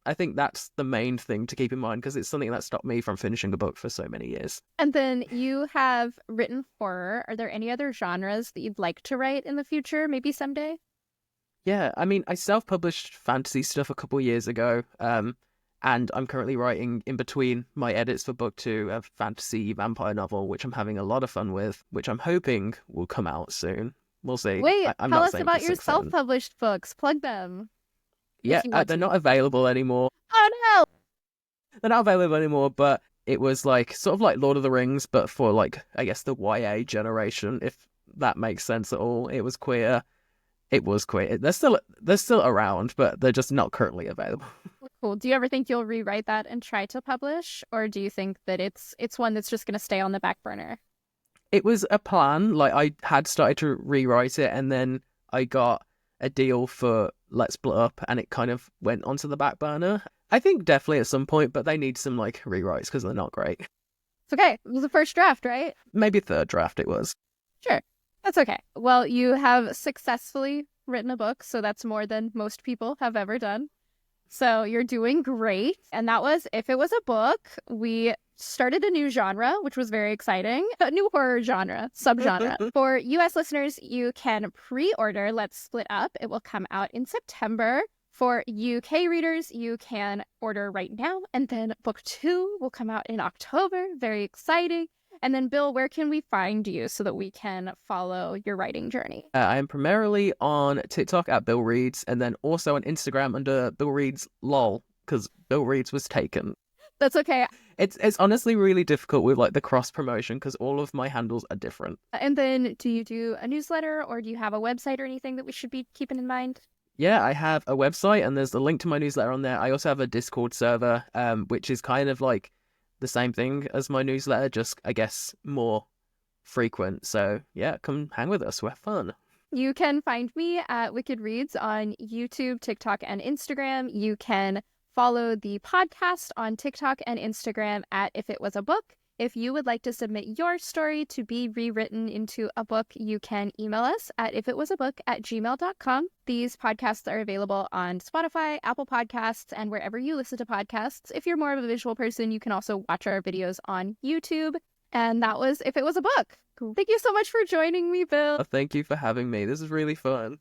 I think that's the main thing to keep in mind, because it's something that stopped me from finishing a book for so many years. And then you have written horror. Are there any other genres that you'd like to write in the future, maybe someday? Yeah, I self-published fantasy stuff a couple years ago, and I'm currently writing in between my edits for book 2 a fantasy vampire novel, which I'm having a lot of fun with, which I'm hoping will come out soon. We'll see. Wait, I'm tell not us saying about for your 6, 7. self-published books. Plug them. Yeah, they're not available anymore. Oh no! They're not available anymore, but it was like sort of like Lord of the Rings, but for like, I guess, the YA generation, if that makes sense at all. It was queer. It was queer. They're still around, but they're just not currently available. Cool. Do you ever think you'll rewrite that and try to publish, or do you think that it's one that's just going to stay on the back burner? It was a plan. Like, I had started to rewrite it, and then I got a deal for Let's Split Up, and it kind of went onto the back burner. I think definitely at some point, but they need some like rewrites because they're not great. It's okay. It was the first draft, right? Maybe third draft it was. Sure. That's okay. Well, you have successfully written a book, so that's more than most people have ever done. So you're doing great. And that was If It Was a Book. We started a new genre, which was very exciting. A new horror genre, subgenre. For US listeners, you can pre-order Let's Split Up. It will come out in September. For UK readers, you can order right now, and then book 2 will come out in October. Very exciting. And then, Bill, where can we find you so that we can follow your writing journey? I am primarily on TikTok at Bill Reads, and then also on Instagram under Bill Reads LOL, because Bill Reads was taken. That's okay. It's honestly really difficult with like the cross promotion because all of my handles are different. And then, do you do a newsletter, or do you have a website or anything that we should be keeping in mind? Yeah, I have a website and there's a link to my newsletter on there. I also have a Discord server, which is kind of like the same thing as my newsletter, just I guess more frequent. So yeah, come hang with us. We're fun. You can find me at Wicked Reads on YouTube, TikTok, and Instagram. You can follow the podcast on TikTok and Instagram at If It Was a Book. If you would like to submit your story to be rewritten into a book, you can email us at ifitwasabook@gmail.com. These podcasts are available on Spotify, Apple Podcasts, and wherever you listen to podcasts. If you're more of a visual person, you can also watch our videos on YouTube. And that was If It Was a Book. Cool. Thank you so much for joining me, Bill. Thank you for having me. This is really fun.